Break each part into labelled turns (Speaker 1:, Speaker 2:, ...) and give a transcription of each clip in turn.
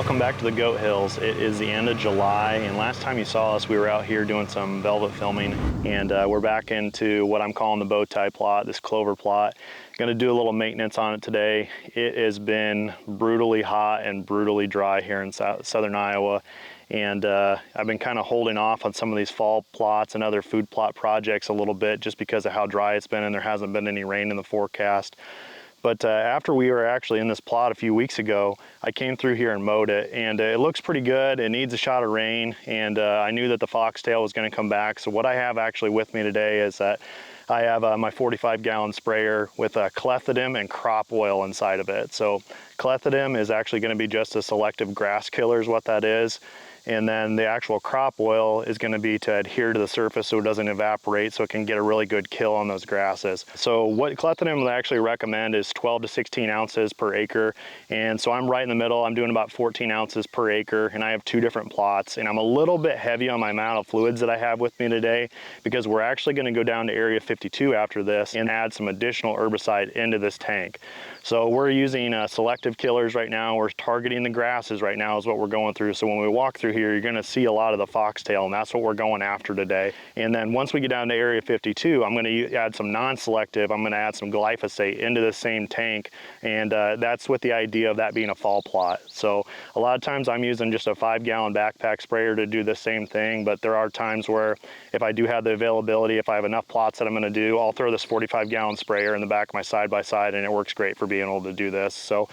Speaker 1: Welcome back to the Goat Hills. It is the end of July, and last time you saw us, we were out here doing some velvet filming, and we're back into what I'm calling the bow tie plot, this clover plot. Going to do a little maintenance on it today. It has been brutally hot and brutally dry here in southern Iowa, and I've been kind of holding off on some of these fall plots and other food plot projects a little bit just because of how dry it's been and there hasn't been any rain in the forecast. But after we were actually in this plot a few weeks ago, I came through here and mowed it, and it looks pretty good. It needs a shot of rain, and I knew that the foxtail was going to come back. So what I have actually with me today is that I have my 45-gallon sprayer with clethodim and crop oil inside of it. So clethodim is actually going to be just a selective grass killer is what that is. And then the actual crop oil is going to be to adhere to the surface so it doesn't evaporate, so it can get a really good kill on those grasses. So what clethodim would actually recommend is 12 to 16 ounces per acre. And so I'm right in the middle. I'm doing about 14 ounces per acre, and I have 2 different plots. And I'm a little bit heavy on my amount of fluids that I have with me today because we're actually going to go down to area 52 after this and add some additional herbicide into this tank. So we're using selective killers right now. We're targeting the grasses right now is what we're going through. So when we walk through here, you're going to see a lot of the foxtail, and that's what we're going after today. And then once we get down to area 52, I'm going to add some non-selective. I'm going to add some glyphosate into the same tank, and that's with the idea of that being a fall plot. So a lot of times I'm using just a 5-gallon backpack sprayer to do the same thing, but there are times where if I do have the availability, if I have enough plots that I'm going to do, I'll throw this 45-gallon sprayer in the back of my side-by-side, and it works great for being able to do this. So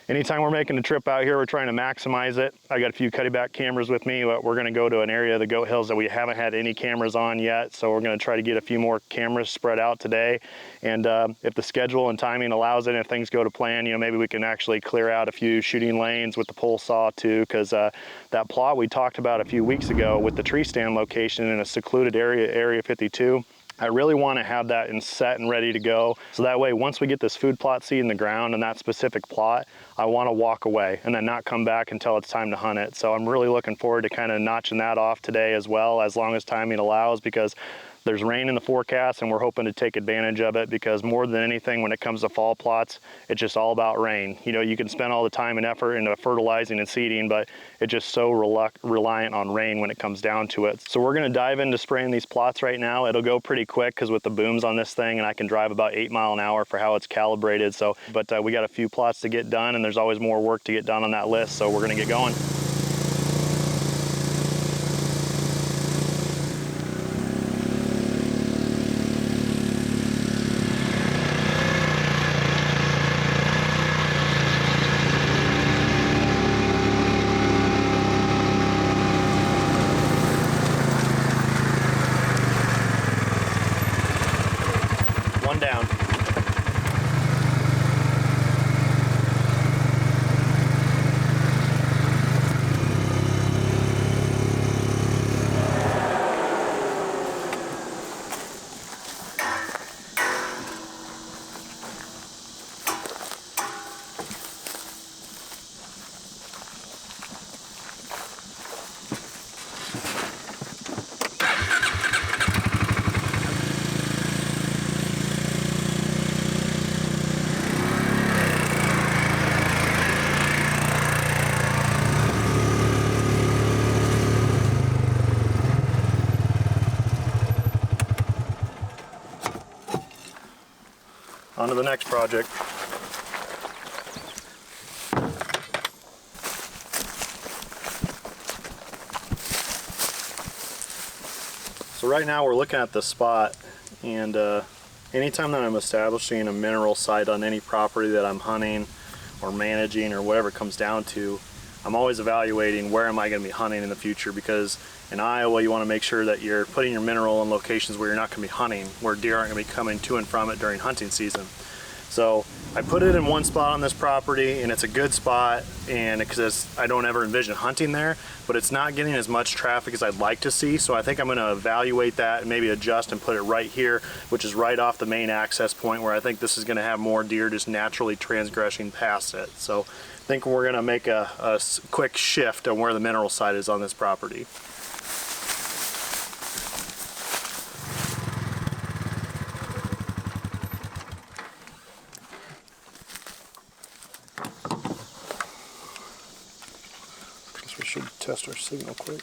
Speaker 1: anytime we're making a trip out here, we're trying to maximize it. I got a few cutty back cameras with me, but we're going to go to an area of the Goat Hills that we haven't had any cameras on yet. So we're going to try to get a few more cameras spread out today. And if the schedule and timing allows it, and if things go to plan, you know, maybe we can actually clear out a few shooting lanes with the pole saw too, because that plot we talked about a few weeks ago with the tree stand location in a secluded area, area 52, I really want to have that set and ready to go. So that way, once we get this food plot seed in the ground in that specific plot, I want to walk away and then not come back until it's time to hunt it. So I'm really looking forward to kind of notching that off today as well, as long as timing allows, because there's rain in the forecast and we're hoping to take advantage of it, because more than anything when it comes to fall plots, it's just all about rain. You know, you can spend all the time and effort into fertilizing and seeding, but it's just so reliant on rain when it comes down to it. So we're going to dive into spraying these plots right now. It'll go pretty quick because with the booms on this thing, and I can drive about 8 miles an hour for how it's calibrated. So, but we got a few plots to get done, and there's always more work to get done on that list. So we're going to get going. One down. On to the next project. So right now we're looking at the spot, and anytime that I'm establishing a mineral site on any property that I'm hunting or managing or whatever it comes down to, I'm always evaluating where am I going to be hunting in the future, because in Iowa you want to make sure that you're putting your mineral in locations where you're not going to be hunting, where deer aren't going to be coming to and from it during hunting season. So I put it in one spot on this property, and it's a good spot, and because I don't ever envision hunting there, but it's not getting as much traffic as I'd like to see. So I think I'm going to evaluate that and maybe adjust and put it right here, which is right off the main access point, where I think this is going to have more deer just naturally transgressing past it. So I think we're going to make a quick shift on where the mineral site is on this property. test our signal quick.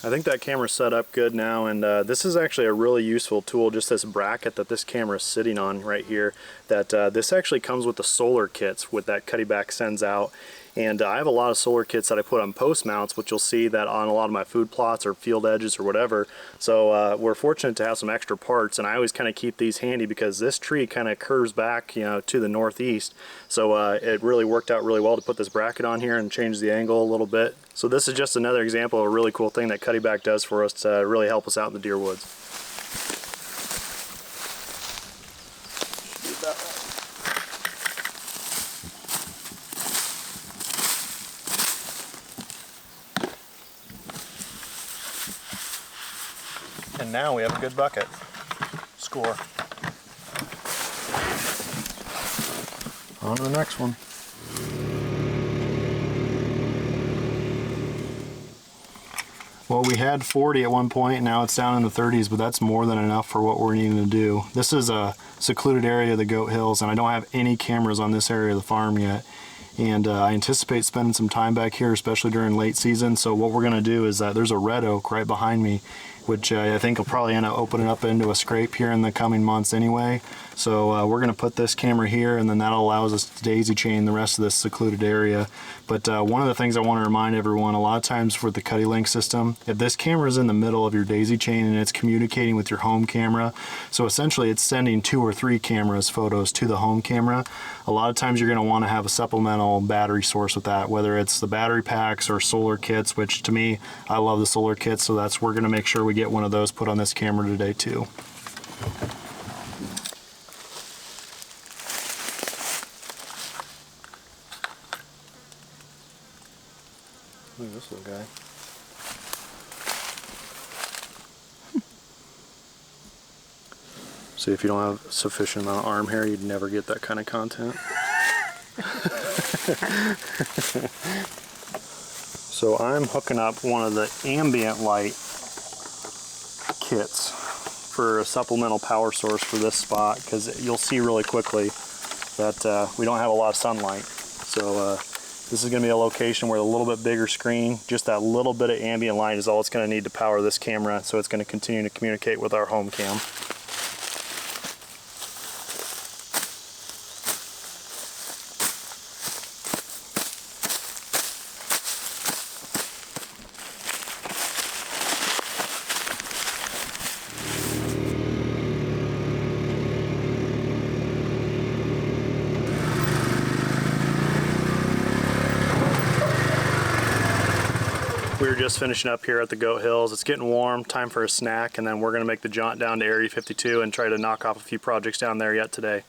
Speaker 1: I think that camera's set up good now, and this is actually a really useful tool, just this bracket that this camera is sitting on right here, that this actually comes with the solar kits with that Cuddyback sends out. And I have a lot of solar kits that I put on post mounts, which you'll see that on a lot of my food plots or field edges or whatever. So we're fortunate to have some extra parts, and I always kind of keep these handy because this tree kind of curves back, you know, to the northeast. So it really worked out really well to put this bracket on here and change the angle a little bit. So this is just another example of a really cool thing that Cuddyback does for us to really help us out in the deer woods. And now we have a good bucket. Score. On to the next one. Well, we had 40 at one point, now it's down in the 30s, but that's more than enough for what we're needing to do. This is a secluded area of the Goat Hills, and I don't have any cameras on this area of the farm yet. And I anticipate spending some time back here, especially during late season. So what we're gonna do is there's a red oak right behind me, which I think will probably end up opening up into a scrape here in the coming months anyway. So we're gonna put this camera here, and then that allows us to daisy chain the rest of this secluded area. But one of the things I wanna remind everyone, a lot of times with the CuddyLink system, if this camera is in the middle of your daisy chain and it's communicating with your home camera, so essentially it's sending 2 or 3 cameras photos to the home camera, a lot of times you're gonna wanna have a supplemental battery source with that, whether it's the battery packs or solar kits, which to me, I love the solar kits, so we're gonna make sure we get one of those put on this camera today too. Look at this little guy. See, if you don't have sufficient amount of arm hair, you'd never get that kind of content. So I'm hooking up one of the ambient light kits for a supplemental power source for this spot, because you'll see really quickly that we don't have a lot of sunlight. So this is going to be a location where a little bit bigger screen, just that little bit of ambient light is all it's going to need to power this camera, so it's going to continue to communicate with our home cam. We were just finishing up here at the Goat Hills. It's getting warm, time for a snack, and then we're gonna make the jaunt down to Area 52 and try to knock off a few projects down there yet today.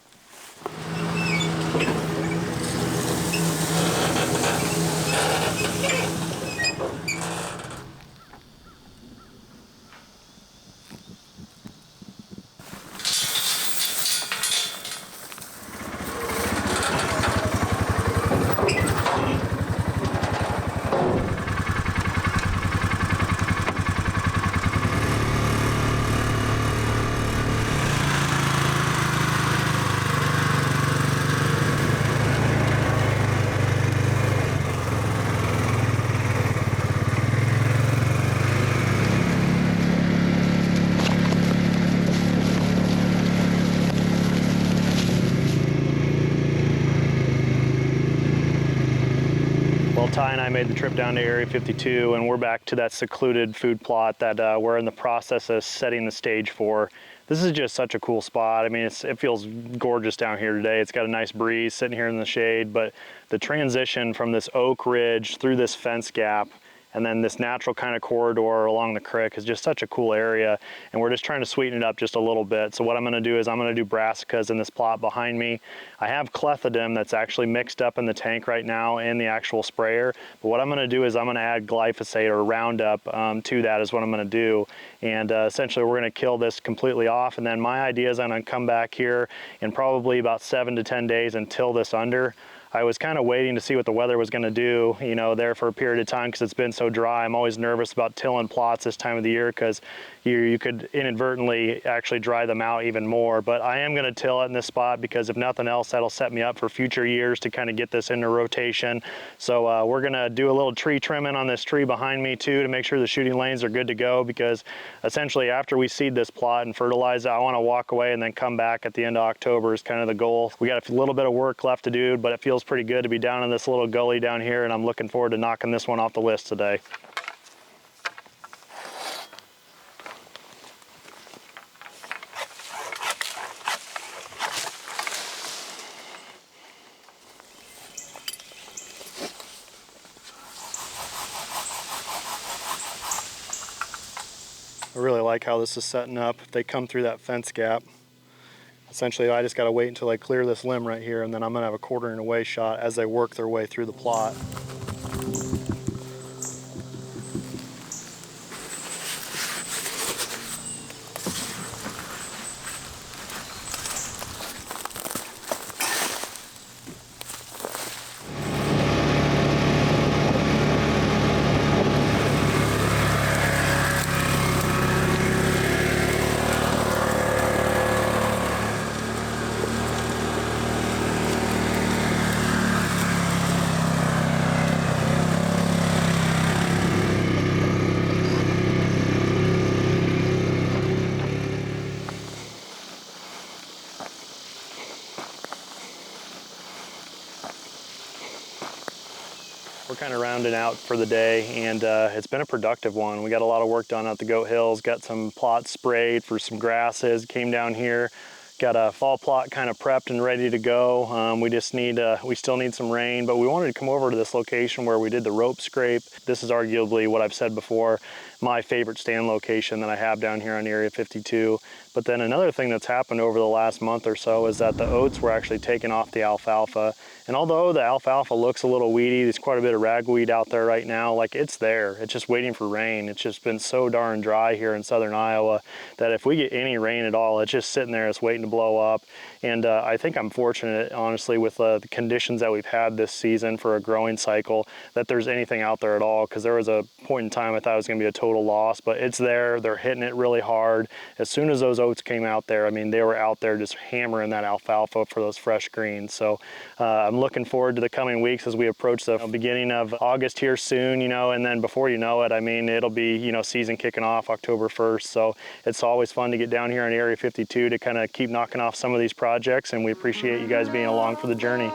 Speaker 1: Well, Ty and I made the trip down to Area 52, and we're back to that secluded food plot that we're in the process of setting the stage for. This is just such a cool spot. I mean, it feels gorgeous down here today. It's got a nice breeze sitting here in the shade, but the transition from this oak ridge through this fence gap and then this natural kind of corridor along the creek is just such a cool area, and we're just trying to sweeten it up just a little bit. So what I'm gonna do is I'm gonna do brassicas in this plot behind me. I have clethodim that's actually mixed up in the tank right now in the actual sprayer, but what I'm gonna do is I'm gonna add glyphosate or Roundup to that is what I'm gonna do. And essentially we're gonna kill this completely off, and then my idea is I'm gonna come back here in probably about 7 to 10 days and till this under. I was kind of waiting to see what the weather was going to do, you know, there for a period of time because it's been so dry. I'm always nervous about tilling plots this time of the year because you could inadvertently actually dry them out even more. But I am going to till it in this spot because if nothing else, that'll set me up for future years to kind of get this into rotation. So we're going to do a little tree trimming on this tree behind me too to make sure the shooting lanes are good to go, because essentially after we seed this plot and fertilize it, I want to walk away and then come back at the end of October is kind of the goal. We got a little bit of work left to do, but it feels pretty good to be down in this little gully down here, and I'm looking forward to knocking this one off the list today. I really like how this is setting up. If they come through that fence gap, essentially I just got to wait until I clear this limb right here, and then I'm going to have a quartering away shot as they work their way through the plot. We're kind of rounding out for the day, and it's been a productive one. We got a lot of work done at the Goat Hills, got some plots sprayed for some grasses, came down here, got a fall plot kind of prepped and ready to go. We just need, we still need some rain, but we wanted to come over to this location where we did the rope scrape. This is arguably what I've said before, my favorite stand location that I have down here on Area 52. But then another thing that's happened over the last month or so is that the oats were actually taking off the alfalfa. And although the alfalfa looks a little weedy, there's quite a bit of ragweed out there right now, like it's there. It's just waiting for rain. It's just been so darn dry here in southern Iowa that if we get any rain at all, it's just sitting there, it's waiting to blow up. And I think I'm fortunate, honestly, with the conditions that we've had this season for a growing cycle, that there's anything out there at all, because there was a point in time I thought it was going to be a total loss, but it's there. They're hitting it really hard. As soon as those oats came out there, I mean, they were out there just hammering that alfalfa for those fresh greens. So I'm looking forward to the coming weeks as we approach the beginning of August here soon, you know, and then before you know it, I mean, it'll be, you know, season kicking off October 1st. So it's always fun to get down here in Area 52 to kind of keep knocking off some of these projects, and we appreciate you guys being along for the journey.